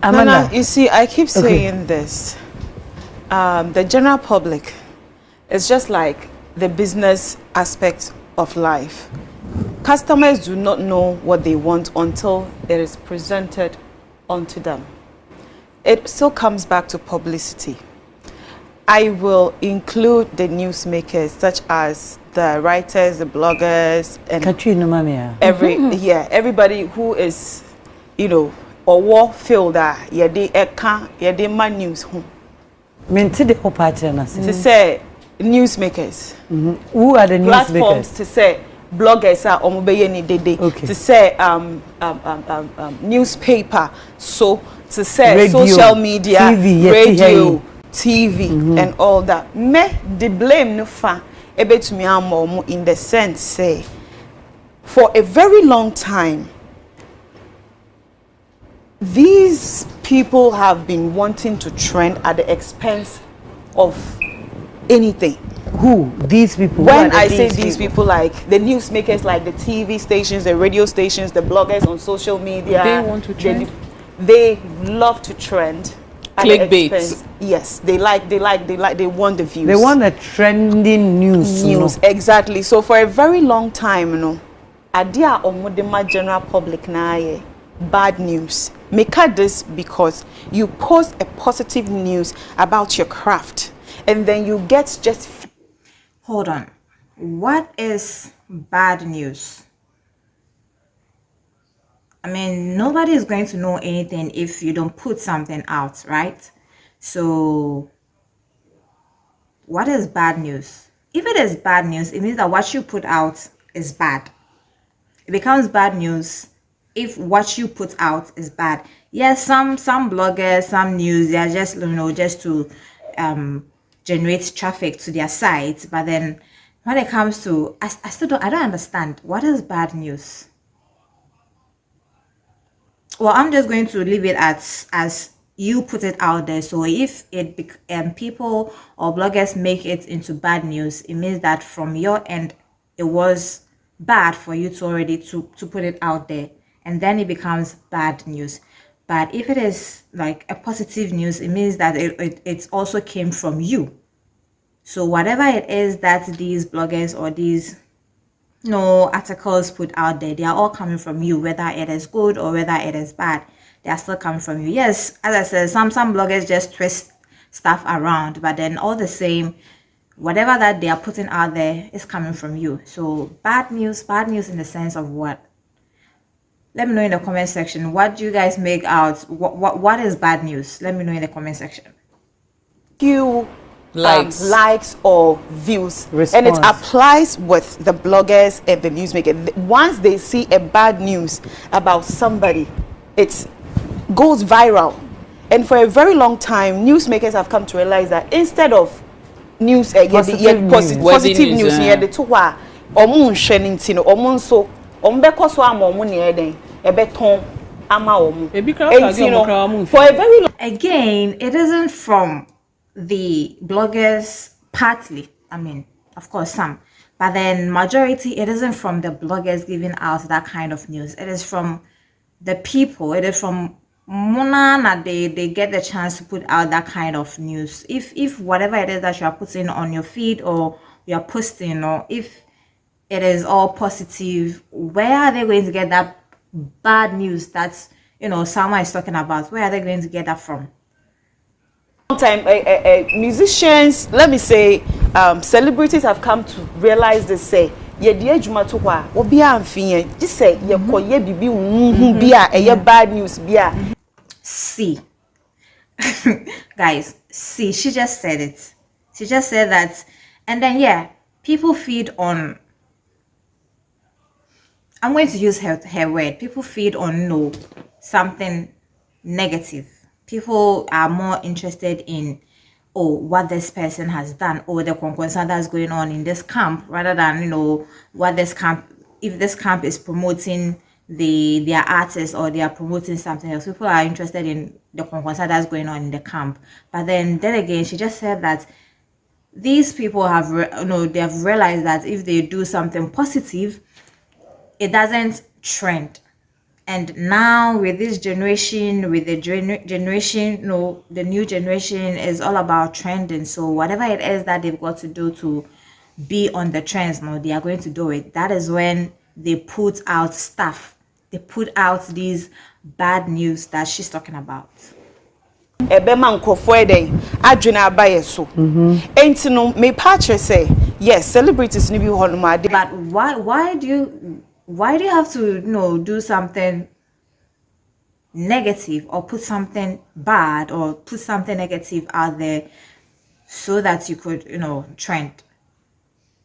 Amanda. Nana, you see, I keep saying this. The general public is just like the business aspect of life. Customers do not know what they want until it is presented onto them. It still comes back to publicity. I will include the newsmakers, such as the writers, the bloggers, and everybody who is, or war field that yede man news home. Minti the whole party na to say newsmakers. Who are the platforms newsmakers? To say bloggers are omobeye ni dede. Okay. To say newspaper. So to say radio, social media, TV, radio, TV, and all that. Me the blame no fa ebe to me amomo in the sense say for a very long time these people have been wanting to trend at the expense of anything. Who? These people? When I say these people, like the newsmakers, like the TV stations, the radio stations, the bloggers on social media. They want to trend? They love to trend. Clickbait. Yes, they want the views. They want the trending news. Exactly. So for a very long time, adia omodema general public na bad news. Make this because you post a positive news about your craft and then you get just... Hold on. What is bad news? I mean, nobody is going to know anything if you don't put something out, right? So, what is bad news? If it is bad news, it means that what you put out is bad. It becomes bad news if what you put out is bad. Yes, some bloggers, some news, they are just just to generate traffic to their sites. But then when it comes to, I don't understand, what is bad news? Well, I'm just going to leave it as you put it out there. So if people or bloggers make it into bad news, it means that from your end it was bad for you to already to put it out there, and then it becomes bad news. But if it is like a positive news, it means that it also came from you. So whatever it is that these bloggers or these articles put out there, they are all coming from you, whether it is good or whether it is bad. They are still coming from you. Yes, as I said, some bloggers just twist stuff around, but then all the same, whatever that they are putting out there is coming from you. So bad news in the sense of what? Let me know in the comment section. What do you guys make out? What is bad news? Let me know in the comment section. You likes or views. Response. And it applies with the bloggers and the newsmakers. Once they see a bad news about somebody, it goes viral. And for a very long time, newsmakers have come to realize that instead of news, positive news, again, it isn't from the bloggers partly. I mean, of course some, but then majority, it isn't from the bloggers giving out that kind of news. It is from the people. It is from Mona, they get the chance to put out that kind of news. If whatever it is that you are putting on your feed or you are posting, or if it is all positive, where are they going to get that bad news that someone is talking about? Where are they going to get that from? Time musicians, let me say, celebrities have come to realize this. Say just say bad news. See, guys, see, she just said it. She just said that, and then people feed on, I'm going to use her word, people feed on something negative. People are more interested in what this person has done, or the concern that's going on in this camp, rather than what this camp, if this camp is promoting their artists or they are promoting something else. People are interested in the concern that's going on in the camp. But then again, she just said that these people have they have realized that if they do something positive, it doesn't trend. And now with this generation, with the generation, the new generation is all about trending. So whatever it is that they've got to do to be on the trends, they are going to do it. That is when they put out stuff. They put out these bad news that she's talking about. Ebema nkofo eden adwene abaye so enti no me patch say yes celebrities ni bi honoma. But why do you have to do something negative or put something bad or put something negative out there so that you could trend?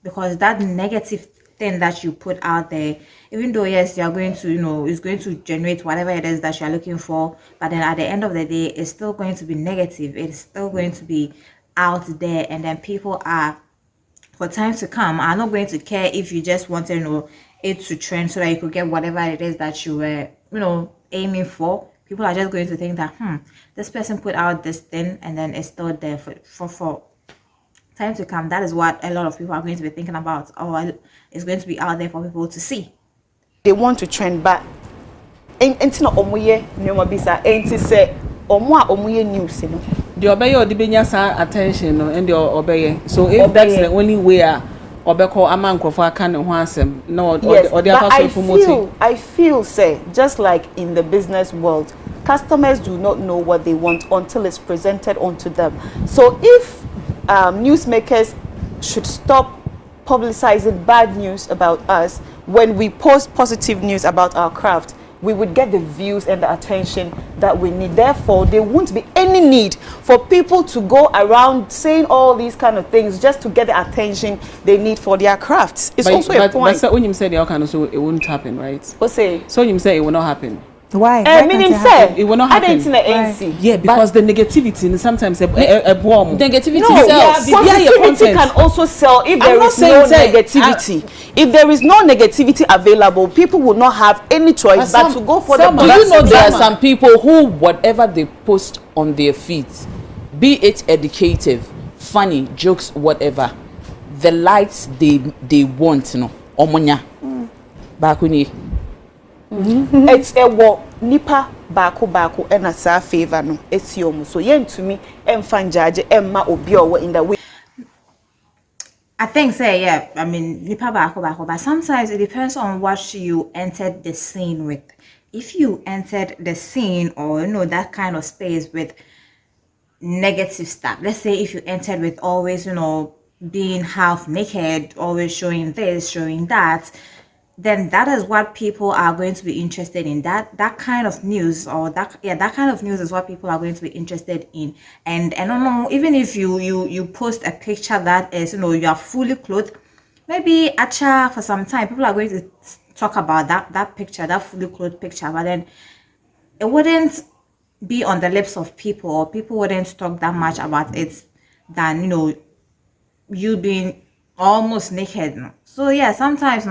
Because that negative thing that you put out there, even though yes you are going to it's going to generate whatever it is that you are looking for, but then at the end of the day it's still going to be negative. It's still going to be out there, and then people are, for time to come, are not going to care if you just want it to trend so that you could get whatever it is that you were aiming for. People are just going to think that this person put out this thing and then it's still there for time to come. That is what a lot of people are going to be thinking about. Oh, it's going to be out there for people to see. They want to trend back. Enti na omoye nyoma bisa enti say omo a omoye news no. The obey or the benya attention and the obey. So if that's the only way obeko amanko for can ho asem no or the other promoting. I feel say just like in the business world, customers do not know what they want until it's presented onto them. So if newsmakers should stop publicizing bad news about us, when we post positive news about our craft, we would get the views and the attention that we need. Therefore, there won't be any need for people to go around saying all these kind of things just to get the attention they need for their crafts. It's also a point. But so when you say the kind of, so it won't happen, right? What say? So you say it will not happen. Why? Meaning say it will not happen. Yeah, because the negativity sometimes a bomb. Negativity positivity can also sell if there is no negativity. If there is no negativity available, people will not have any choice but to go for the. Do you know there are some people who whatever they post on their feeds, be it educative, funny, jokes, whatever, the likes they want, omonya. Bakuni. It's a war nipa bako and a sa favor no it's yomu so yen to me fan judge emma obi owo in the way. I think say yeah, I mean nipa bako, but sometimes it depends on what you entered the scene with. If you entered the scene or that kind of space with negative stuff, let's say if you entered with always being half naked, always showing this, showing that, then that is what people are going to be interested in. That kind of news, or that kind of news is what people are going to be interested in. And I don't know, even if you post a picture that is you are fully clothed, maybe for some time people are going to talk about that picture, that fully clothed picture, but then it wouldn't be on the lips of people, or people wouldn't talk that much about it than you being almost naked. So yeah, sometimes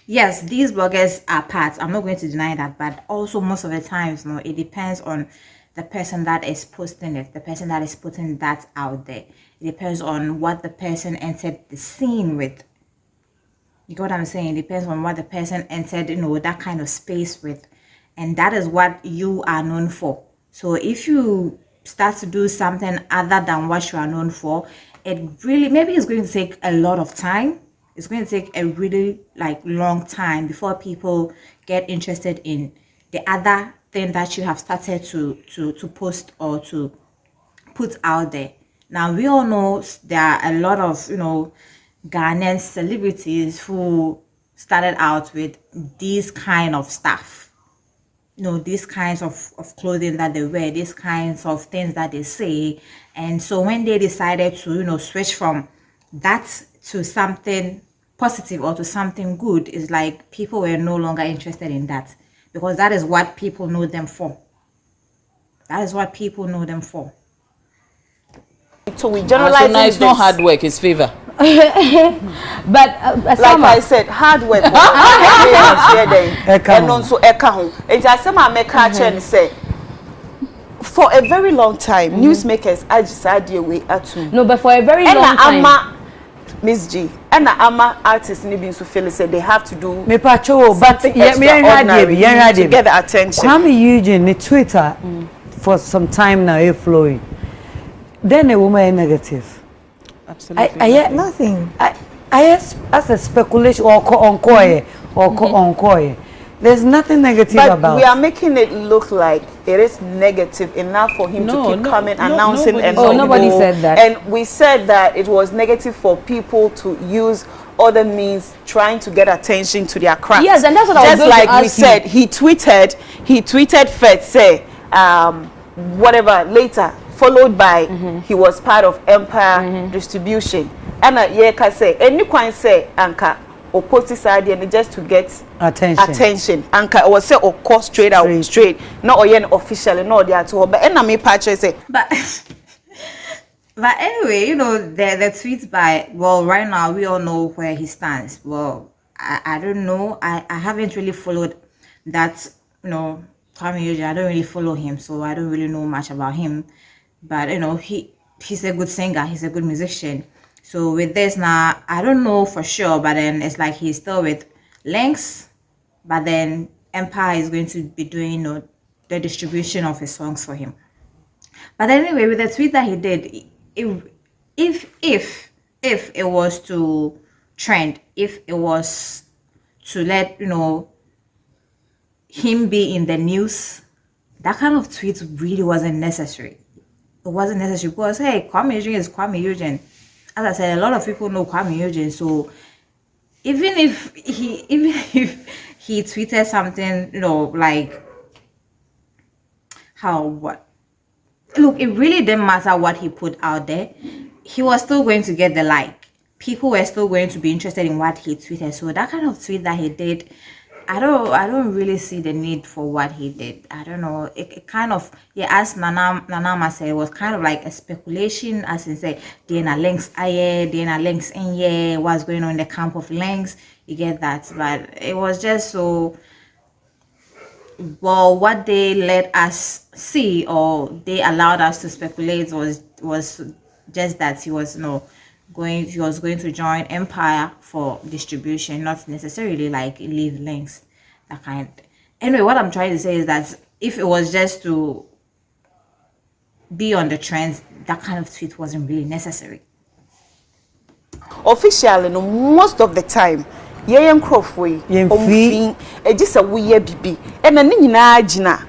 yes, these bloggers are parts. I'm not going to deny that, but also most of the times, it depends on the person that is posting it, the person that is putting that out there. It depends on what the person entered the scene with. You get what I'm saying? It depends on what the person entered, that kind of space with, and that is what you are known for. So if you start to do something other than what you are known for, it really maybe it's going to take a lot of time. It's going to take a really long time before people get interested in the other thing that you have started to post or to put out there. Now we all know there are a lot of Ghanaian celebrities who started out with these kind of stuff. These kinds of clothing that they wear, these kinds of things that they say. And so when they decided to switch from that to something positive or to something good, is like people were no longer interested in that, because that is what people know them for. That is what people know them for. So we generalize so now it's not hard work, it's favor. But like I said, hard work. And also it's as some American say for a very long time, newsmakers I just had your way at No, but for a very long time. Miss G and ama artists ni bi nso feel say they have to do me pacho but something to get the attention. Kwame Eugene the Twitter for some time now flowing. Then a woman negative. Absolutely. I Nothing. as a speculation or on there's nothing negative But about. we are making it look like it is negative enough for him to keep coming, announcing, and nobody said that. And we said that it was negative for people to use other means trying to get attention to their craft. Yes, and that's what I was just going to like we ask you. said. He tweeted first, say whatever later, followed by he was part of Empire Distribution. And yeka say any kwan say anka opposite side and just to get attention. Anka was say or cost straight out straight. Not or yen officially no they are to but and me patch say But but anyway, you know, the tweets by, well, right now we all know where he stands. Well, I don't know. I haven't really followed that, you know, Kwame Eugene. I don't really follow him, so I don't really know much about him. But you know, he's a good singer, he's a good musician. So with this now, I don't know for sure, but then it's like he's still with Lynx, but then Empire is going to be doing, you know, the distribution of his songs for him. But anyway, with the tweet that he did, if it was to trend, if it was to let, you know, him be in the news, that kind of tweet really wasn't necessary. It wasn't necessary because, hey, Kwame Eugene is Kwame Eugene. As I said, a lot of people know Kwame Eugene, so even if he tweeted something, you know, like look, it really didn't matter what he put out there. He was still going to get the like. People were still going to be interested in what he tweeted. So that kind of tweet that he did, I don't really see the need for what he did. I don't know. It kind of, yeah, as Nana said, it was kind of like a speculation, as in say, Dana Lynx Dana Lynx in what's going on in the camp of Lynx. You get that. But it was just so, well, what they let us see or they allowed us to speculate was just that he was, you know, going to join Empire for distribution, not necessarily like leave Lynx, that kind. Anyway, what I'm trying to say is that if it was just to be on the trends, that kind of tweet wasn't really necessary. Officially, no, most of the time, yem crofwe, just a we bibi, and a nina jina,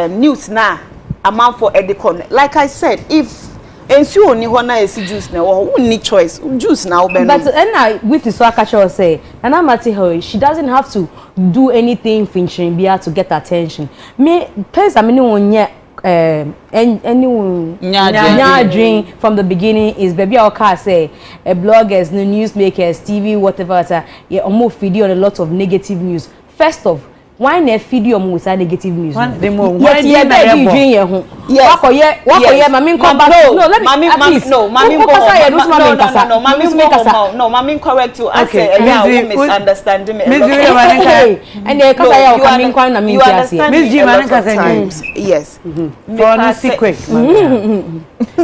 news na, a man for Edicon. Like I said, if and so only one is juice now, or only choice juice now. But and I with the Swakacho say, and I'm at her, she doesn't have to do anything finishing be to get attention. Me, place I mean, one yet, anyone dream from the beginning is baby our car say bloggers, no newsmakers, TV, whatever. Yeah, almost video on a lot of negative news. First of why na video mo with negative news? Why you no, let me correct you. I say you misunderstand me. And they cuz I coming quan na me Miss G yes. For no secret.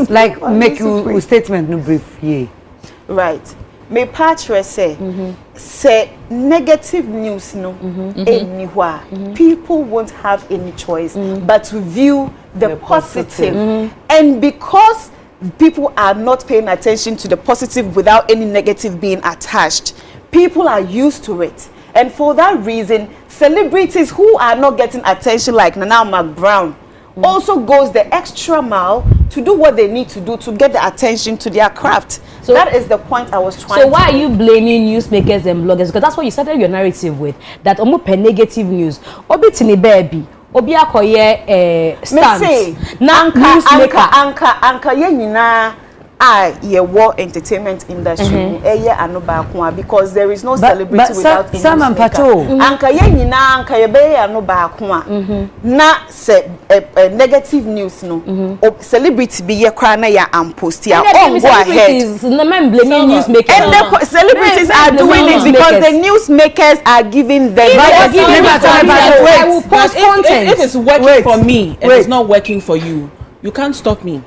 Like make you statement no brief here. Right. Me patch say negative news no anywhere. People won't have any choice but to view the positive. And because people are not paying attention to the positive without any negative being attached, people are used to it. And for that reason, celebrities who are not getting attention like Nana McBrown also goes the extra mile to do what they need to do to get the attention to their craft. So that is the point I was trying to. So why are you blaming newsmakers and bloggers? Because that's what you started your narrative with. That almost per negative news. Obi tini baby. Obi akoye stance. Anka ye nyina ye war entertainment industry because there is no celebrity without a anka ye nyina anka ye be ya no ba ko na se negative news no celebrity be ye kwa na ya post ya on go ahead no man blaming newsmakers and the celebrities are doing it because the newsmakers are giving them I will post content if it's working for me and it's not working for you, you can't stop me.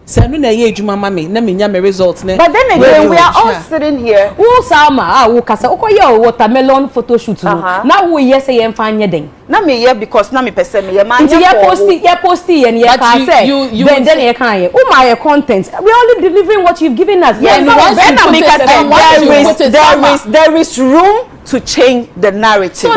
Say no na ye adwuma ma me na me nya me result ne. But then again, we are all sitting here. Who Sama, who Kasa, Okoya, watermelon photo shoot. Now we yes, I am fine yet. Na me here because na me person me man. You posty and you can say. Then you can. Oh my content. We're only delivering what you've given us. Yes, there is room to change the narrative.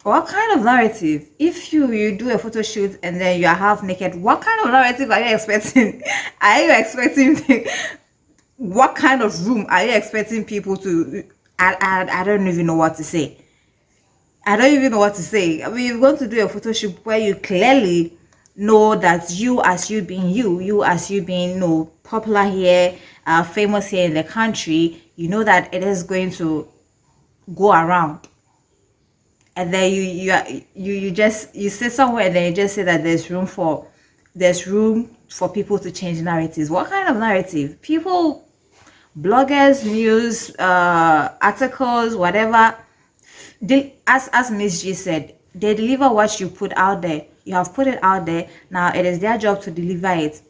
What kind of narrative? If you do a photo shoot and then you are half naked, what kind of narrative are you expecting? Are you expecting what kind of room are you expecting people to? I don't even know what to say. I don't even know what to say. I mean, you're going to do a photo shoot where you clearly know that you as you being you as you being popular here, famous here in the country, you know that it is going to go around. And then you sit somewhere and then you just say that there's room for people to change narratives. What kind of narrative? People, bloggers, news, articles, whatever. As Miss G said, they deliver what you put out there. You have put it out there. Now it is their job to deliver it.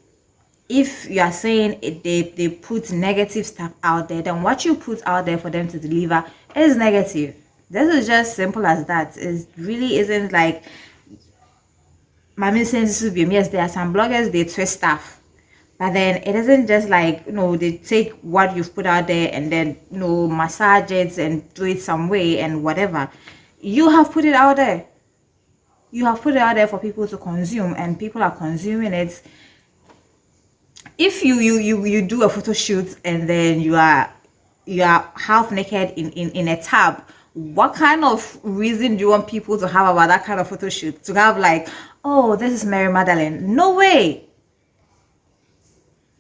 If you are saying they put negative stuff out there, then what you put out there for them to deliver is negative. This is just simple as that. It really isn't like Mami says yes, there are some bloggers, they twist stuff. But then it isn't just like, they take what you've put out there and then, massage it and do it some way and whatever. You have put it out there. You have put it out there for people to consume and people are consuming it. If you do a photo shoot and then you are half naked in a tub, what kind of reason do you want people to have about that kind of photo shoot? To have like, oh, this is Mary Magdalene. No way.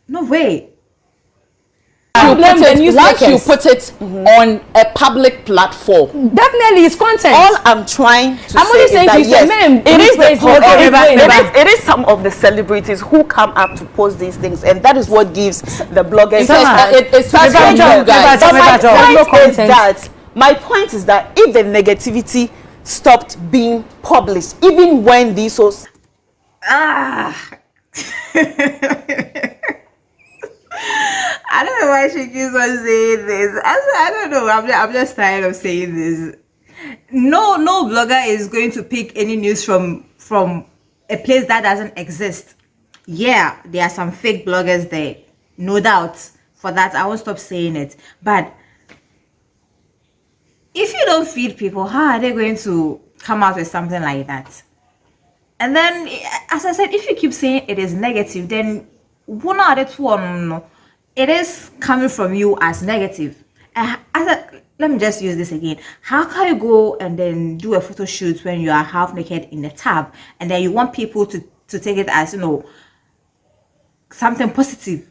No way. Once you put it on a public platform. Definitely, it's content. All I'm trying to say is that yes, it is some of the celebrities who come up to post these things, and that is what gives the bloggers. My point is that if the negativity stopped being published, even when these shows I don't know why she keeps on saying this. I don't know. I'm just tired of saying this. No blogger is going to pick any news from a place that doesn't exist. Yeah, there are some fake bloggers there, no doubt. For that, I won't stop saying it. But if you don't feed people, how are they going to come out with something like that? And then, as I said, if you keep saying it is negative, then it is coming from you as negative. Let me just use this again. How can you go and then do a photo shoot when you are half naked in a tub and then you want people to take it as, something positive?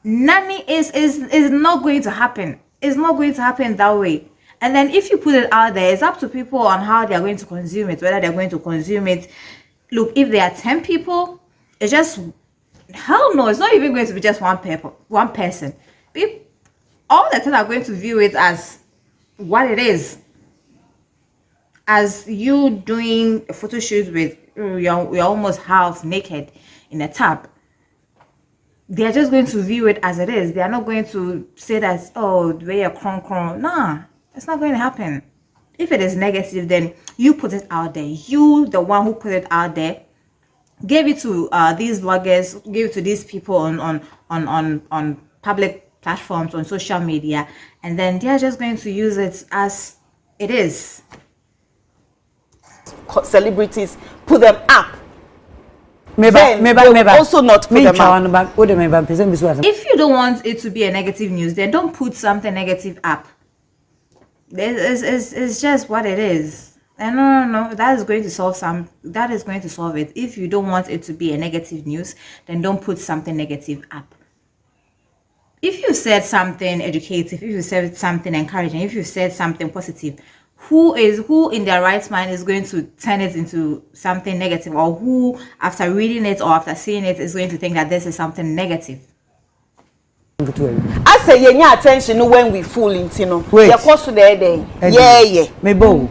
Nani is not going to happen. It's not going to happen that way. And then if you put it out there, it's up to people on how they are going to consume it, whether they're going to consume it. Look, if there are 10 people, it's just, hell no, it's not even going to be just one person. All the 10 are going to view it as what it is. As you doing a photo shoot with, you're almost half naked in a tub. They are just going to view it as it is. They are not going to say that, oh, the way you're cron. Nah. It's not going to happen. If it is negative, then you put it out there. You, the one who put it out there, gave it to these bloggers, gave it to these people on public platforms, on social media, and then they are just going to use it as it is. Celebrities put them up. Maybe also not put them up. If you don't want it to be a negative news, then don't put something negative up. It's just what it is. And no, that is going to solve it. If you don't want it to be a negative news, then don't put something negative up. If you said something educative, if you said something encouraging, if you said something positive, who in their right mind is going to turn it into something negative, or who after reading it or after seeing it is going to think that this is something negative? I say you need attention when we fool into Yeah. Maybe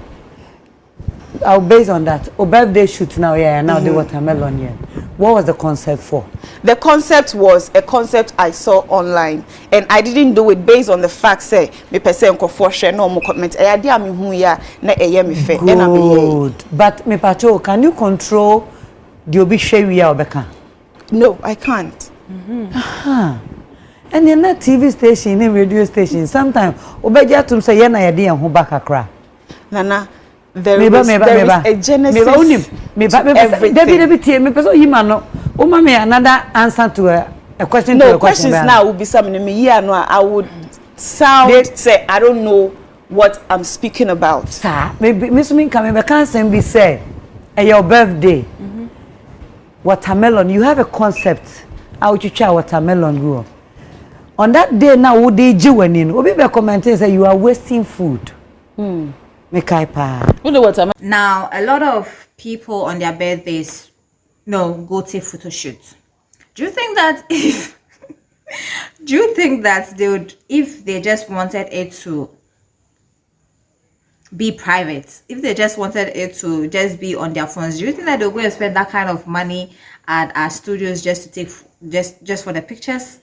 I'll base on that. O birthday shoot now, now the watermelon, what was the concept for? The concept was a concept I saw online, and I didn't do it based on the fact say me person ko for share no mo comment e ade am hu ya na eye me fe e na me Good. But me pacho, can you control the obi hwe wi a obeka? No, I can't. And in that TV station and radio station, sometimes obeja tum say ye na ye de ho back akra. Nana, there is a genesis to everything. David tie me person hima no. O ma me another answer to a question to a question. No, questions now will be something me here no I would say I don't know what I'm speaking about. Sir, maybe Miss Min come be can be say your birthday. Watermelon, you have a concept how to try watermelon grow. On that day now would they jiwanin obi be commenting say you are wasting food. Now, a lot of people on their birthdays, go take photo shoots. Do you think that they would, if they just wanted it to be private, if they just wanted it to just be on their phones, do you think that they're going to spend that kind of money at our studios just to take, just for the pictures?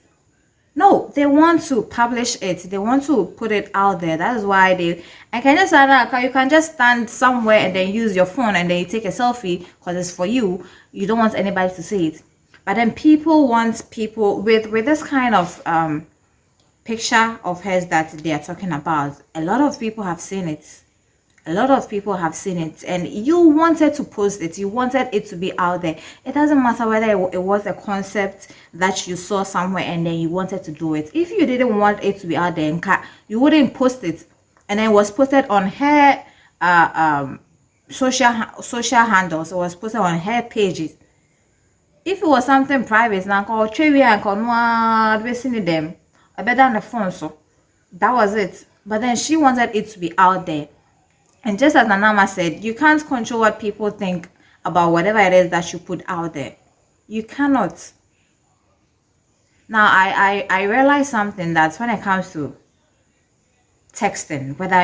No, they want to publish it. They want to put it out there. That is why you can just stand somewhere and then use your phone and then you take a selfie because it's for you. You don't want anybody to see it. But then people want people with this kind of picture of hers that they are talking about. A lot of people have seen it. A lot of people have seen it, and you wanted to post it. You wanted it to be out there. It doesn't matter whether it was a concept that you saw somewhere and then you wanted to do it. If you didn't want it to be out there, you wouldn't post it. And then it was posted on her social handles. It was posted on her pages. If it was something private, now call Trevi and call them. I better on the phone, so that was it. But then she wanted it to be out there. And just as Nanama said, you can't control what people think about whatever it is that you put out there. You cannot. Now, I realize something, that when it comes to texting, whether,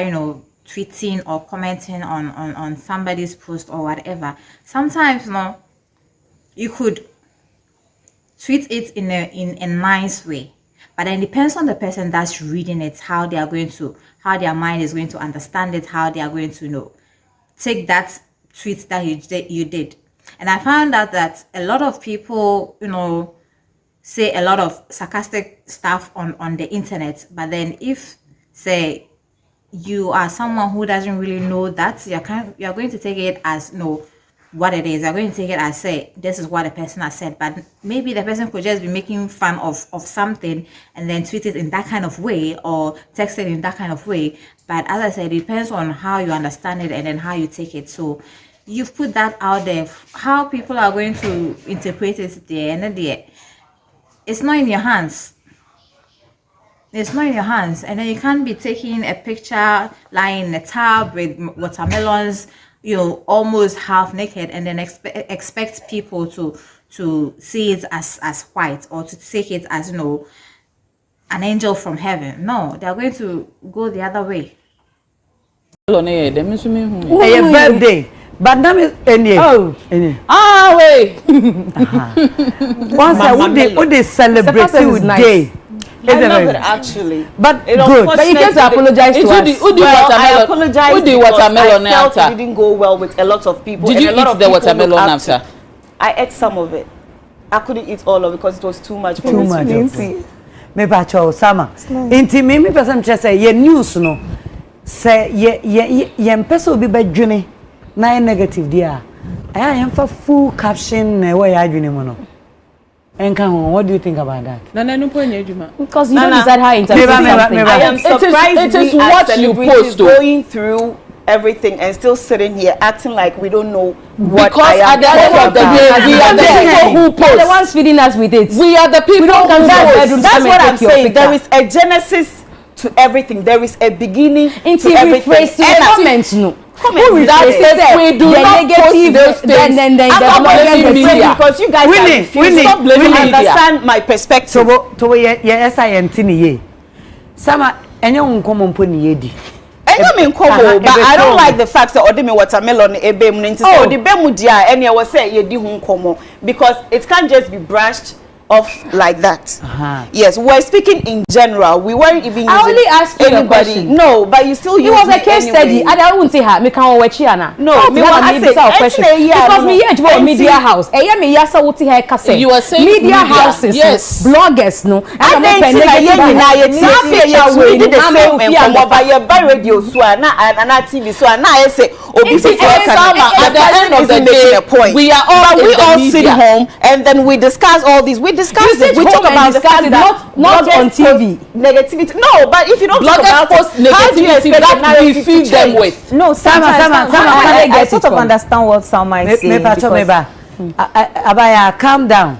tweeting or commenting on somebody's post or whatever, sometimes, you could tweet it in a nice way. But then it depends on the person that's reading it, how their mind is going to understand it, how they are going to take that tweet that you did. And I found out that a lot of people, say a lot of sarcastic stuff on the internet. But then if, say, you are someone who doesn't really know that, you're going to take it as what it is. You're going to take it as, say, this is what the person has said. But maybe the person could just be making fun of something and then tweet it in that kind of way or text it in that kind of way. But as I said, it depends on how you understand it and then how you take it. So you've put that out there. How people are going to interpret it there and there, it's not in your hands. It's not in your hands. And then you can't be taking a picture lying in a tub with watermelons, almost half naked, and then expect people to see it as white or to take it as an angel from heaven. No, they are going to go the other way. Your birthday, but now wait. Once would they celebrate today? I love it actually, but good. But you get to apologize to us. I apologize because I felt it didn't go well with a lot of people. Did you eat the watermelon after? I ate some of it. I couldn't eat all of it because it was too much for too me much to eat. Me pacho sama. Inti me person say ye news no. Say ye mpesa obi badwene na negative dia. Aya ye mfa full caption na we ya adwene mo no. What do you think about that? Because you don't decide how interpret something. I am surprised it is what you post going through everything and still sitting here acting like we don't know what because I am. At the end of the day, we are the people who post. We're the ones feeding us with it. We are the people who post. That's what I'm saying. There is a genesis to everything. There is a beginning to everything. Comments, no. That we do not post those things. Then I'm not media because you guys stop blaming media. Understand my perspective. To yes I am tini ye. Sama enye unkomo mpo ni yedi. I mean, but I don't like the fact that Odeme watermelon ebe mu so the bemu dia any was say ye di hu nkomo because it can't just be brushed off like that. Yes, we're speaking in general. We weren't even using I only asked you anybody. No, but you still use it. Was a case anyway. study. I won't say her. Me can watch Chiana. No, me want to say question because me here to media house. Eh, me yasa what her kase. You are saying media houses, yes, bloggers, no. I think we did the same and come over here by radio so and TV so and I say at the end of the day we are all sit home and then we discuss all these. We discuss it. We talk about the fact that not on TV. Negativity. No, but if you don't talk about negativity that we feed them with. No, I sort of understand what some might say. Abaya, calm down.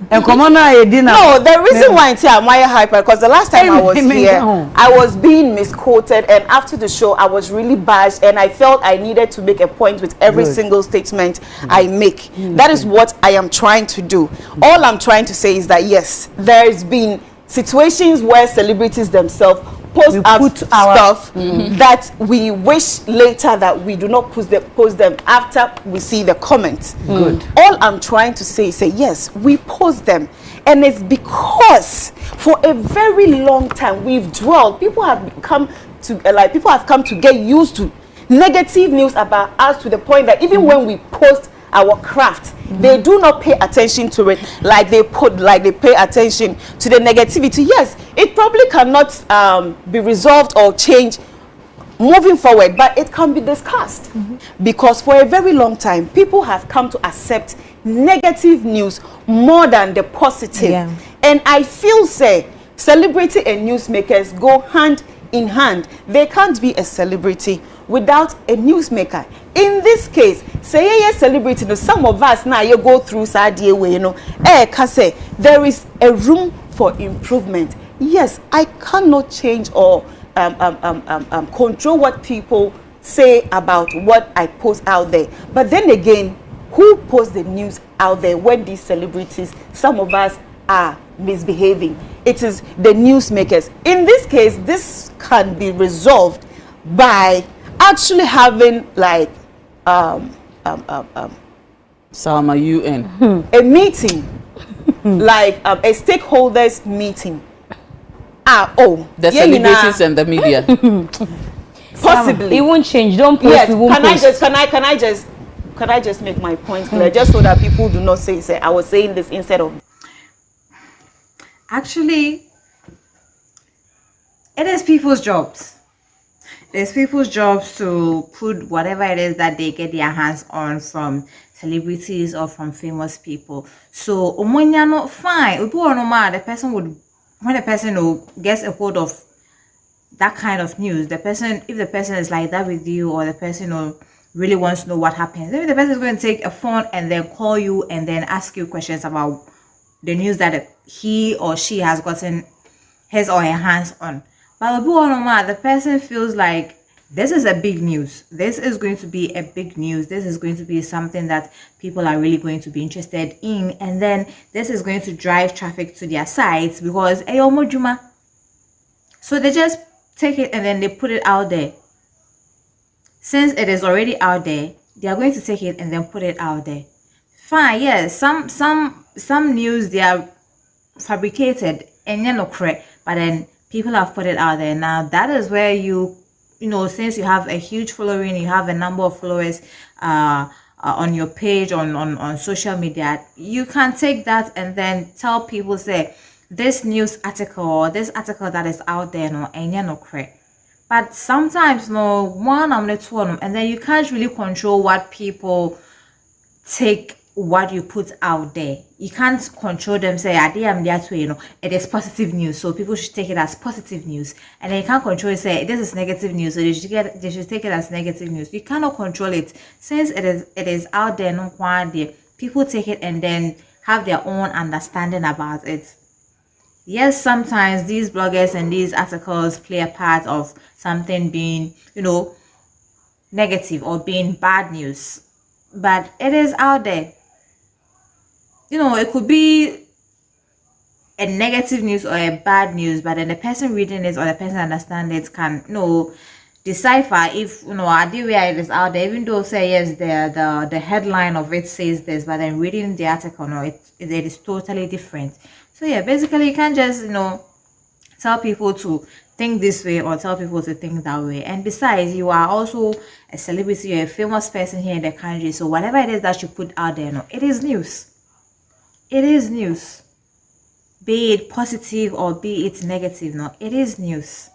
And come on now, no, the reason why I'm hyper because the last time I was here, I was being misquoted, and after the show, I was really bashed, and I felt I needed to make a point with every single statement I make. That is what I am trying to do. All I'm trying to say is that yes, there's been situations where celebrities themselves post stuff that we wish later that we do not post them after we see the comments. Good. All I'm trying to say is yes, we post them, and it's because for a very long time we've dwelled. People have come to get used to negative news about us to the point that even when we post our craft, they do not pay attention to it like they pay attention to the negativity. Yes, it probably cannot be resolved or changed moving forward, but it can be discussed because for a very long time people have come to accept negative news more than the positive. And I feel celebrity and newsmakers go hand in hand. They can't be a celebrity without a newsmaker. In this case, say a celebrity, no, some of us now you go through Sadia way, you know, there is a room for improvement. Yes, I cannot change or control what people say about what I post out there. But then again, who posts the news out there when these celebrities, some of us are misbehaving? It is the newsmakers. In this case, this can be resolved by actually having like Salma UN a meeting like a stakeholders meeting. The celebrities and the media. Possibly it won't change. Don't post. Yes. We won't post. Can I just make my point clear just so that people do not say I was saying this instead of. Actually, it is people's jobs. It's people's jobs to put whatever it is that they get their hands on from celebrities or from famous people. So, not fine. The person would, when the person gets a hold of that kind of news, if the person is like that with you, or the person really wants to know what happens, maybe the person is going to take a phone and then call you and then ask you questions about the news that he or she has gotten his or her hands on. But the person feels like this is a big news. This is going to be a big news. This is going to be something that people are really going to be interested in. And then this is going to drive traffic to their sites because so they just take it and then they put it out there. Since it is already out there, they are going to take it and then put it out there. Fine, yes, some news they are fabricated and you're not correct, but then people have put it out there. Now that is where since you have a huge following, you have a number of followers on your page on social media, you can take that and then tell people, say, this news article or this article that is out there, and you're not correct. But sometimes and then you can't really control what people take, what you put out there. You can't control them, say it is positive news, so people should take it as positive news. And then you can't control it, say this is negative news, so they should take it as negative news. You cannot control it. Since it is out there, people take it and then have their own understanding about it. Yes, sometimes these bloggers and these articles play a part of something being, negative or being bad news. But it is out there. It could be a negative news or a bad news, but then the person reading it or the person understanding it can, decipher if idea where it is out there, even though say yes the headline of it says this, but then reading the article, no, it is totally different. So yeah, basically you can't just tell people to think this way or tell people to think that way. And besides, you are also a celebrity, you're a famous person here in the country, so whatever it is that you put out there, no, it is news. It is news, be it positive or be it negative, no, it is news.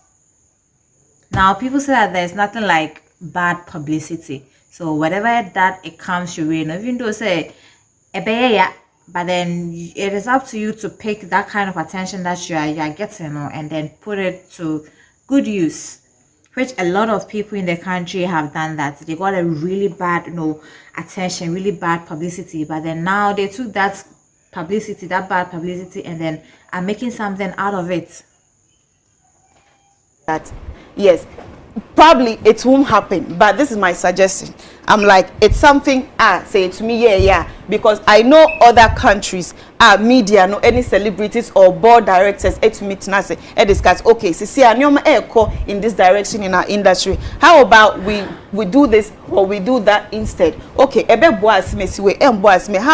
Now people say that there's nothing like bad publicity, so whatever that it comes your way, even though say but then it is up to you to pick that kind of attention that you are getting, and then put it to good use, which a lot of people in the country have done that. They got a really bad attention, really bad publicity, but then now they took that publicity, that bad publicity, and then are making something out of it. That yes, probably it won't happen, but this is my suggestion. I'm like, it's something say it to me, yeah, because I know other countries media, no any celebrities or board directors to meet say discuss, okay, see in this direction in our industry, how about we do this or we do that instead? Okay, how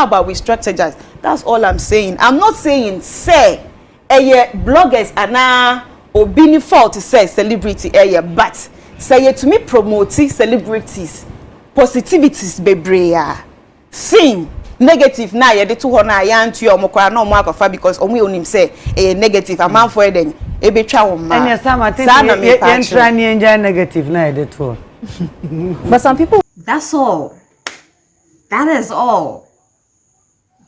about we strategize? That's all I'm saying. I'm not saying say bloggers are now or being fault to say celebrity but say to me promote celebrities positivities bebrea sing negative na ye de to ho na ya ntu o mokwa na o mo akofa because o mo onim say negative amount for den e betwa wo ma and some I think you try enjoy negative na ye de to But some people, that's all. That is all.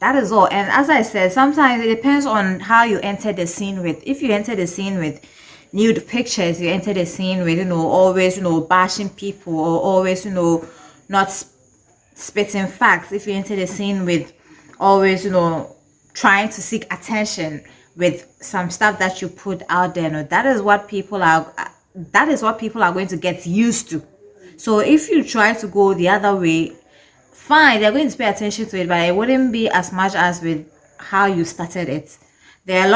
That is all. And as I said, sometimes it depends on how you enter the scene with. If you enter the scene with nude pictures, you enter the scene with always bashing people, or always not spitting facts. If you enter the scene with always trying to seek attention with some stuff that you put out there, that is what people are going to get used to. So if you try to go the other way, fine, they're going to pay attention to it, but it wouldn't be as much as with how you started it. There are a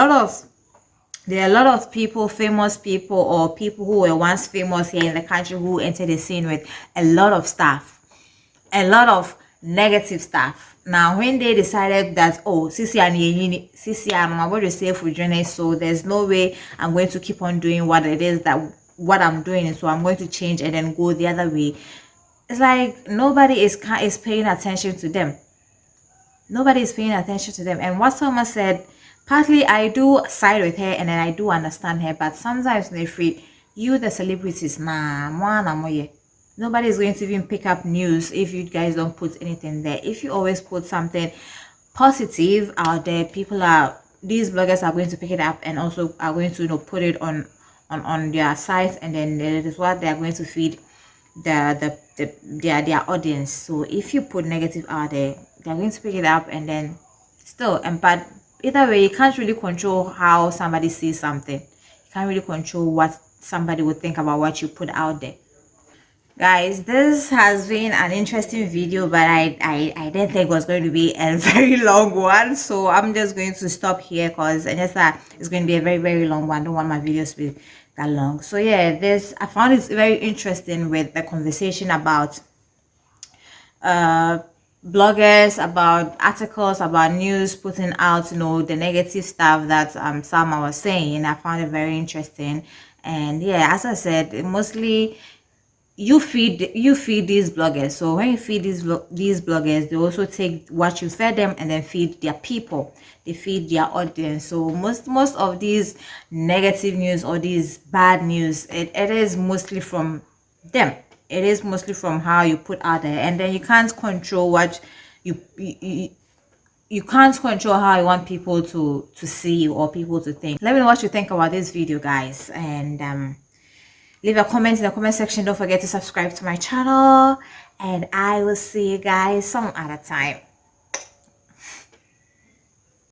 lot of people, famous people, or people who were once famous here in the country, who entered the scene with a lot of stuff, a lot of negative stuff. Now, when they decided that, oh, Sisi I'm about to say for journey, so there's no way I'm going to keep on doing what it is that what I'm doing, so I'm going to change and then go the other way. It's like nobody is paying attention to them. Nobody is paying attention to them. And what someone said, partly I do side with her and then I do understand her, but sometimes you the celebrities, nobody is going to even pick up news if you guys don't put anything there. If you always put something positive out there, these bloggers are going to pick it up and also are going to put it on their sites, and then it is what they are going to feed their audience. So if you put negative out there, they're going to pick it up, and then but either way, you can't really control how somebody sees something. You can't really control what somebody would think about what you put out there. Guys, this has been an interesting video, but I didn't think it was going to be a very long one, so I'm just going to stop here because it's going to be a very, very long one. I don't want my videos to be that long. So yeah, I found it very interesting with the conversation about bloggers, about articles, about news putting out the negative stuff that Salma was saying. I found it very interesting. And yeah, as I said, mostly you feed these bloggers. So when you feed these bloggers, they also take what you fed them and then feed their people. They feed their audience. So most of these negative news or these bad news, it is mostly from them. It is mostly from how you put out there, and then you can't control what you can't control how you want people to see you or people to think. Let me know what you think about this video, guys, and leave a comment in the comment section. Don't forget to subscribe to my channel, and I will see you guys some other time.